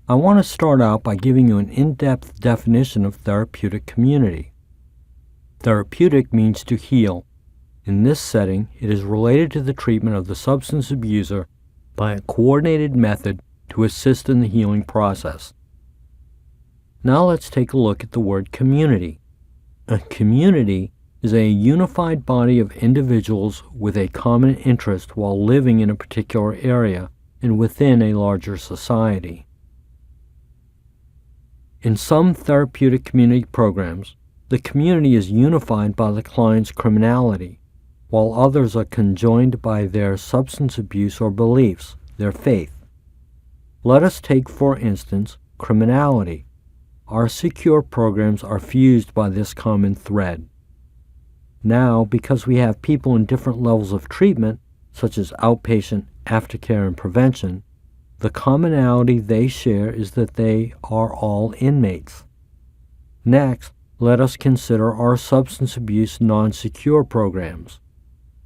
I want to start out by giving you an in-depth definition of therapeutic community. Therapeutic means to heal. In this setting, it is related to the treatment of the substance abuser by a coordinated method to assist in the healing process. Now let's take a look at the word community. A community is a unified body of individuals with a common interest while living in a particular area and within a larger society. In some therapeutic community programs, the community is unified by the client's criminality, while others are conjoined by their substance abuse or beliefs, their faith. Let us take, for instance, criminality. Our secure programs are fused by this common thread. Now, because we have people in different levels of treatment, such as outpatient, aftercare, and prevention, the commonality they share is that they are all inmates. Next, let us consider our substance abuse non-secure programs.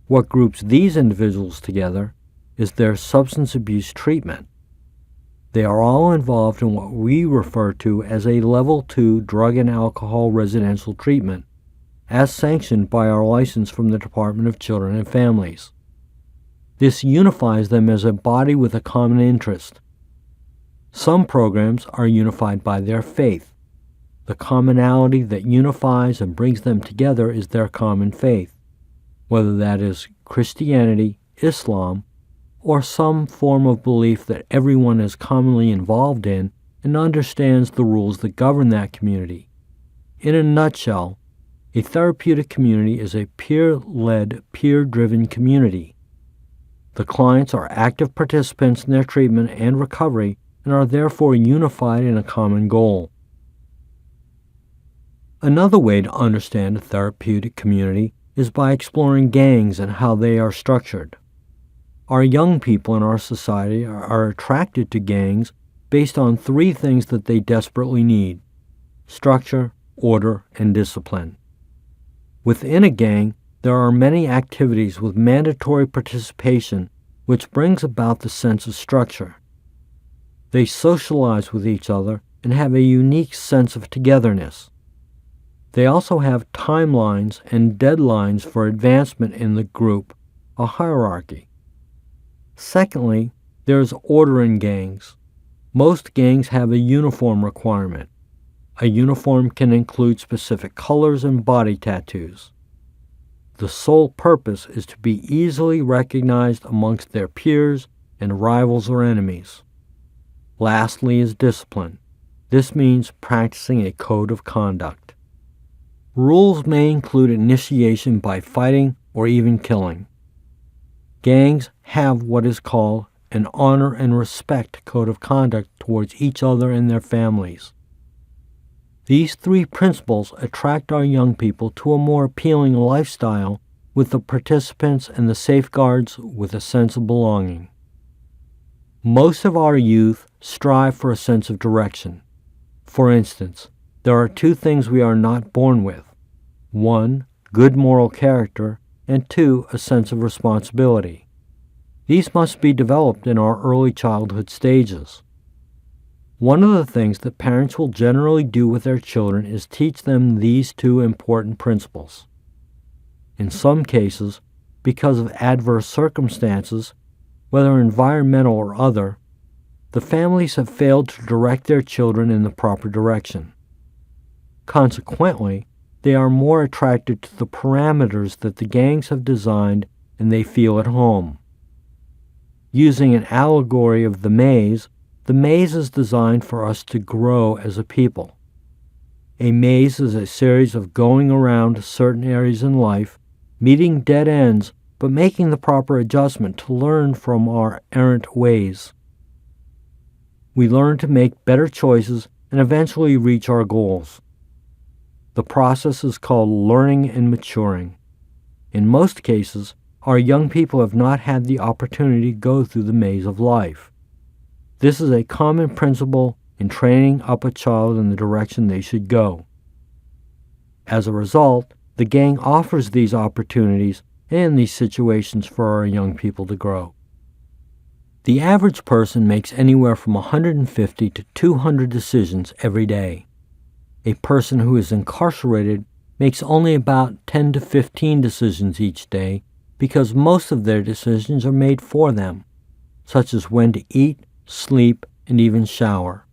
What groups these individuals together is their substance abuse treatment. They are all involved in what we refer to as a Level 2 drug and alcohol residential treatment, as sanctioned by our license from the Department of Children and Families. This unifies them as a body with a common interest. Some programs are unified by their faith. The commonality that unifies and brings them together is their common faith, whether that is Christianity, Islam, or some form of belief that everyone is commonly involved in and understands the rules that govern that community. In a nutshell, a therapeutic community is a peer-led, peer-driven community. The clients are active participants in their treatment and recovery and are therefore unified in a common goal. Another way to understand a therapeutic community is by exploring gangs and how they are structured. Our young people in our society are attracted to gangs based on three things that they desperately need: structure, order, and discipline. Within a gang, there are many activities with mandatory participation, which brings about the sense of structure. They socialize with each other and have a unique sense of togetherness. They also have timelines and deadlines for advancement in the group, a hierarchy. Secondly, there is order in gangs. Most gangs have a uniform requirement. A uniform can include specific colors and body tattoos. The sole purpose is to be easily recognized amongst their peers and rivals or enemies. Lastly is discipline. This means practicing a code of conduct. Rules may include initiation by fighting or even killing. Gangs have what is called an honor and respect code of conduct towards each other and their families. These three principles attract our young people to a more appealing lifestyle, with the participants and the safeguards with a sense of belonging. Most of our youth strive for a sense of direction. For instance, there are two things we are not born with: one, good moral character, and two, a sense of responsibility. These must be developed in our early childhood stages. One of the things that parents will generally do with their children is teach them these two important principles. In some cases, because of adverse circumstances, whether environmental or other, the families have failed to direct their children in the proper direction. Consequently, they are more attracted to the parameters that the gangs have designed and they feel at home. Using an allegory of the maze is designed for us to grow as a people. A maze is a series of going around certain areas in life, meeting dead ends, but making the proper adjustment to learn from our errant ways. We learn to make better choices and eventually reach our goals. The process is called learning and maturing. In most cases, our young people have not had the opportunity to go through the maze of life. This is a common principle in training up a child in the direction they should go. As a result, the gang offers these opportunities and these situations for our young people to grow. The average person makes anywhere from 150 to 200 decisions every day. A person who is incarcerated makes only about 10 to 15 decisions each day because most of their decisions are made for them, such as when to eat, sleep, and even shower.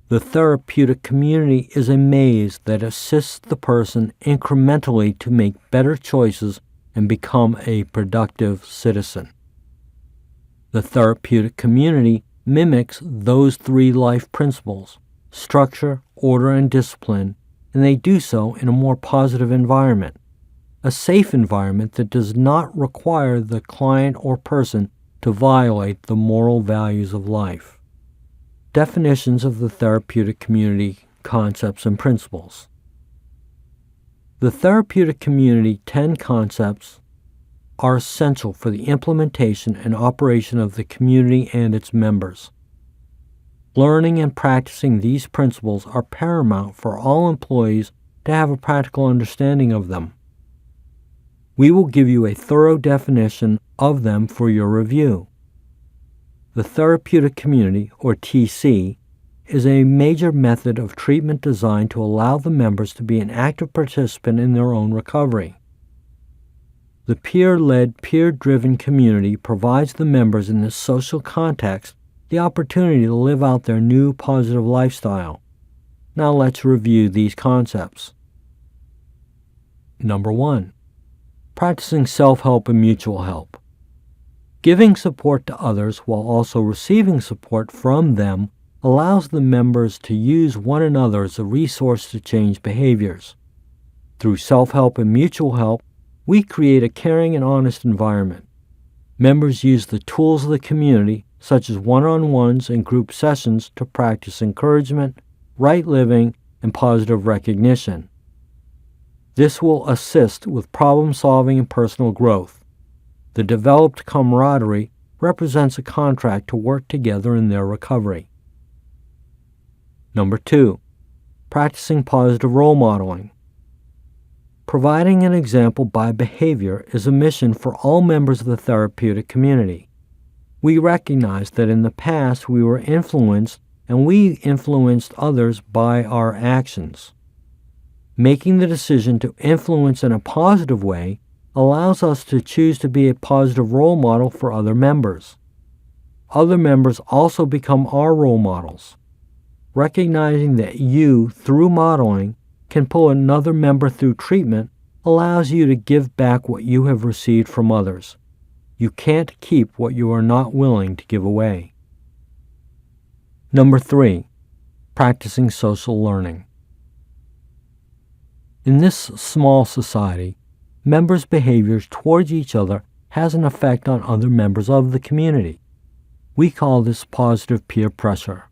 The therapeutic community is a maze that assists the person incrementally to make better choices and become a productive citizen. The therapeutic community mimics those three life principles: structure, order, and discipline, and they do so in a more positive environment, a safe environment that does not require the client or person to violate the moral values of life. Definitions of the therapeutic community concepts and principles. The therapeutic community 10 concepts are essential for the implementation and operation of the community and its members. Learning and practicing these principles are paramount for all employees to have a practical understanding of them. We will give you a thorough definition of them for your review. The therapeutic community, or TC, is a major method of treatment designed to allow the members to be an active participant in their own recovery. The peer-led, peer-driven community provides the members in this social context the opportunity to live out their new positive lifestyle. Now let's review these concepts. Number 1. Practicing self-help and mutual help. Giving support to others while also receiving support from them allows the members to use one another as a resource to change behaviors. Through self-help and mutual help, we create a caring and honest environment. Members use the tools of the community, such as one-on-ones and group sessions, to practice encouragement, right living, and positive recognition. This will assist with problem-solving and personal growth. The developed camaraderie represents a contract to work together in their recovery. Number 2. Practicing positive role modeling. Providing an example by behavior is a mission for all members of the therapeutic community. We recognize that in the past we were influenced and we influenced others by our actions. Making the decision to influence in a positive way allows us to choose to be a positive role model for other members. Other members also become our role models. Recognizing that you, through modeling, can pull another member through treatment allows you to give back what you have received from others. You can't keep what you are not willing to give away. Number 3. Practicing social learning. In this small society, members' behaviors towards each other has an effect on other members of the community. We call this positive peer pressure.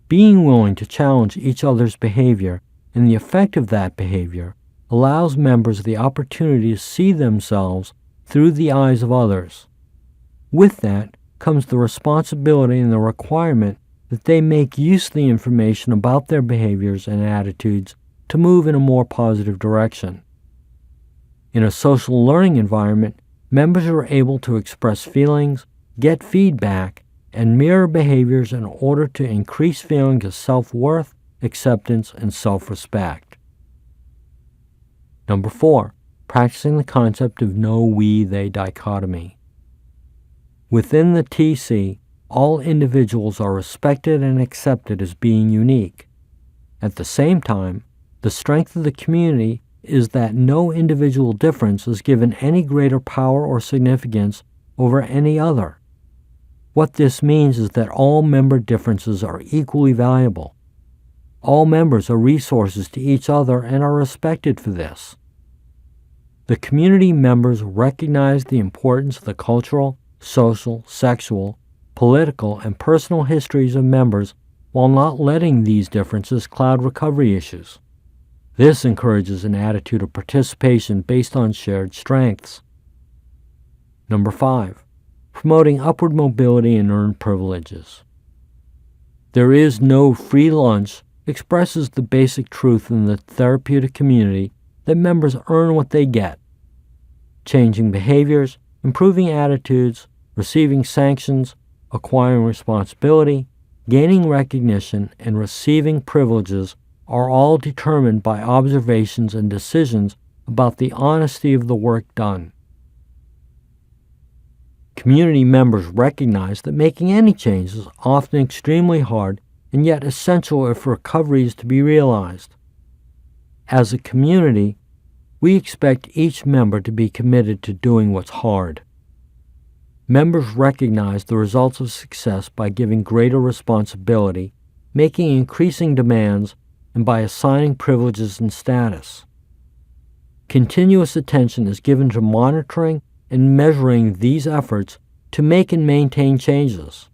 Being willing to challenge each other's behavior and the effect of that behavior allows members the opportunity to see themselves through the eyes of others. With that comes the responsibility and the requirement that they make use of the information about their behaviors and attitudes to move in a more positive direction. In a social learning environment, members are able to express feelings, get feedback, and mirror behaviors in order to increase feelings of self-worth, acceptance, and self-respect. Number 4. Practicing the concept of no we-they dichotomy. Within the TC, all individuals are respected and accepted as being unique. At the same time, the strength of the community is that no individual difference is given any greater power or significance over any other. What this means is that all member differences are equally valuable. All members are resources to each other and are respected for this. The community members recognize the importance of the cultural, social, sexual, political, and personal histories of members while not letting these differences cloud recovery issues. This encourages an attitude of participation based on shared strengths. Number 5. Promoting upward mobility and earned privileges. There is no free lunch expresses the basic truth in the therapeutic community that members earn what they get. Changing behaviors, improving attitudes, receiving sanctions, acquiring responsibility, gaining recognition, and receiving privileges are all determined by observations and decisions about the honesty of the work done. Community members recognize that making any change is often extremely hard and yet essential if recovery is to be realized. As a community, we expect each member to be committed to doing what's hard. Members recognize the results of success by giving greater responsibility, making increasing demands, and by assigning privileges and status. Continuous attention is given to monitoring and measuring these efforts to make and maintain changes.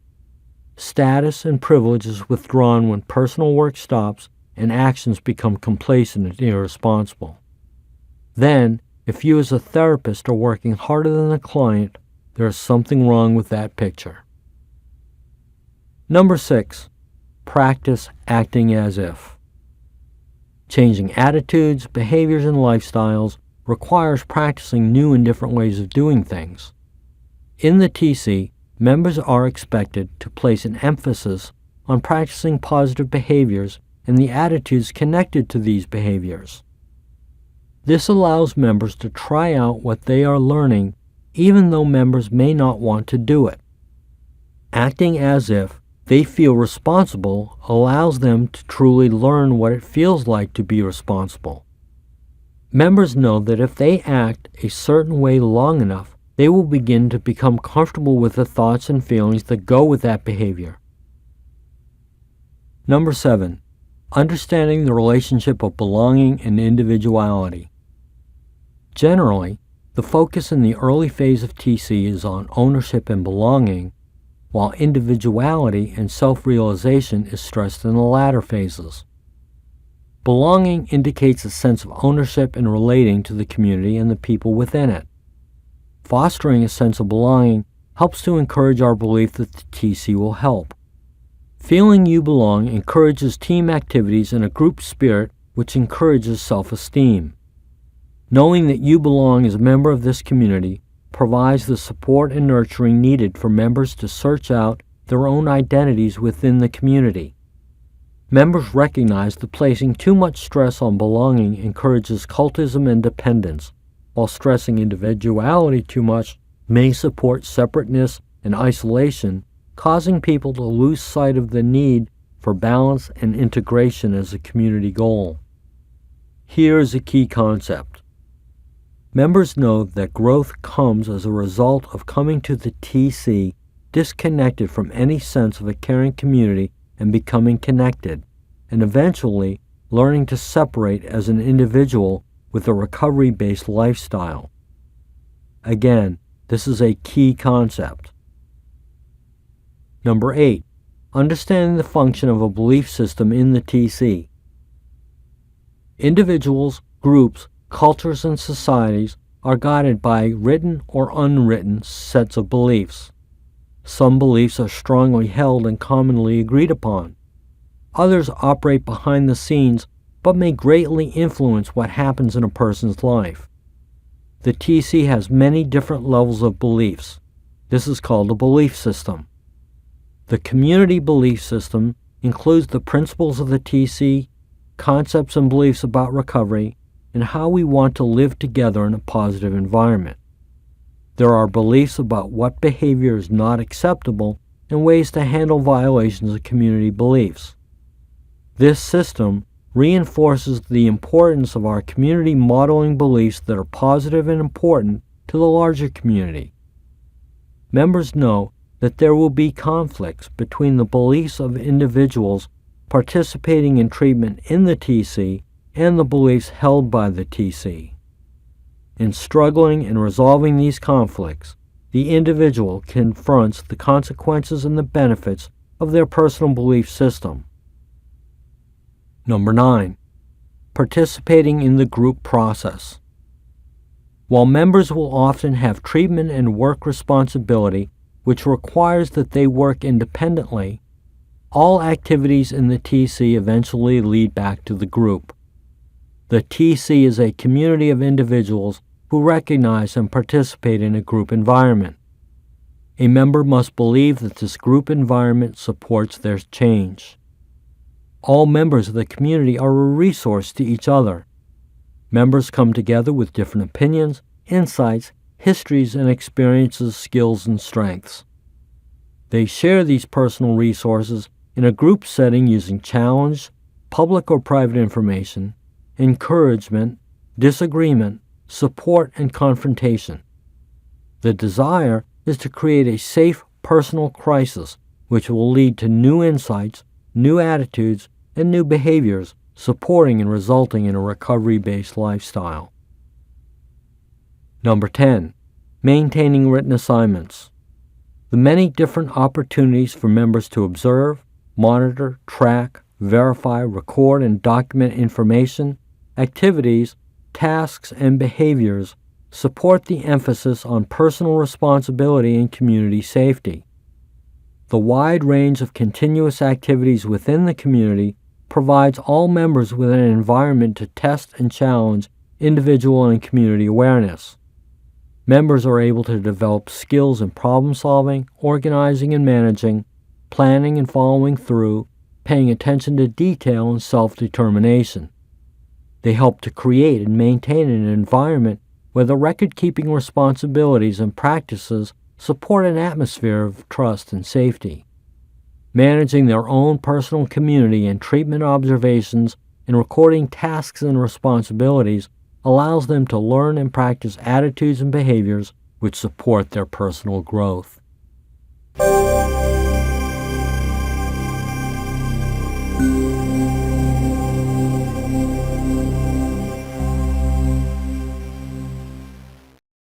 Status and privilege is withdrawn when personal work stops and actions become complacent and irresponsible. Then, if you as a therapist are working harder than the client, there is something wrong with that picture. Number 6, practice acting as if. Changing attitudes, behaviors, and lifestyles requires practicing new and different ways of doing things. In the TC, members are expected to place an emphasis on practicing positive behaviors and the attitudes connected to these behaviors. This allows members to try out what they are learning even though members may not want to do it. Acting as if they feel responsible allows them to truly learn what it feels like to be responsible. Members know that if they act a certain way long enough, they will begin to become comfortable with the thoughts and feelings that go with that behavior. Number 7, understanding the relationship of belonging and individuality. Generally, the focus in the early phase of TC is on ownership and belonging, while individuality and self-realization is stressed in the latter phases. Belonging indicates a sense of ownership and relating to the community and the people within it. Fostering a sense of belonging helps to encourage our belief that the TC will help. Feeling you belong encourages team activities and a group spirit which encourages self-esteem. Knowing that you belong as a member of this community provides the support and nurturing needed for members to search out their own identities within the community. Members recognize that placing too much stress on belonging encourages cultism and dependence, while stressing individuality too much may support separateness and isolation, causing people to lose sight of the need for balance and integration as a community goal. Here is a key concept. Members know that growth comes as a result of coming to the TC disconnected from any sense of a caring community and becoming connected, and eventually learning to separate as an individual with a recovery-based lifestyle. Again, this is a key concept. Number 8, understanding the function of a belief system in the TC. Individuals, groups, cultures, and societies are guided by written or unwritten sets of beliefs. Some beliefs are strongly held and commonly agreed upon. Others operate behind the scenes but may greatly influence what happens in a person's life. The TC has many different levels of beliefs. This is called a belief system. The community belief system includes the principles of the TC, concepts and beliefs about recovery, and how we want to live together in a positive environment. There are beliefs about what behavior is not acceptable and ways to handle violations of community beliefs. This system reinforces the importance of our community modeling beliefs that are positive and important to the larger community. Members know that there will be conflicts between the beliefs of individuals participating in treatment in the TC and the beliefs held by the TC. In struggling and resolving these conflicts, the individual confronts the consequences and the benefits of their personal belief system. Number 9, participating in the group process. While members will often have treatment and work responsibility, which requires that they work independently, all activities in the TC eventually lead back to the group. The TC is a community of individuals who recognize and participate in a group environment. A member must believe that this group environment supports their change. All members of the community are a resource to each other. Members come together with different opinions, insights, histories, and experiences, skills, and strengths. They share these personal resources in a group setting using challenge, public or private information, encouragement, disagreement, support, and confrontation. The desire is to create a safe personal crisis which will lead to new insights, new attitudes, and new behaviors, supporting and resulting in a recovery-based lifestyle. Number 10, maintaining written assignments. The many different opportunities for members to observe, monitor, track, verify, record, and document information, activities, tasks, and behaviors support the emphasis on personal responsibility and community safety. The wide range of continuous activities within the community provides all members with an environment to test and challenge individual and community awareness. Members are able to develop skills in problem solving, organizing and managing, planning and following through, paying attention to detail, and self-determination. They help to create and maintain an environment where the record-keeping responsibilities and practices support an atmosphere of trust and safety. Managing their own personal community and treatment observations and recording tasks and responsibilities allows them to learn and practice attitudes and behaviors which support their personal growth.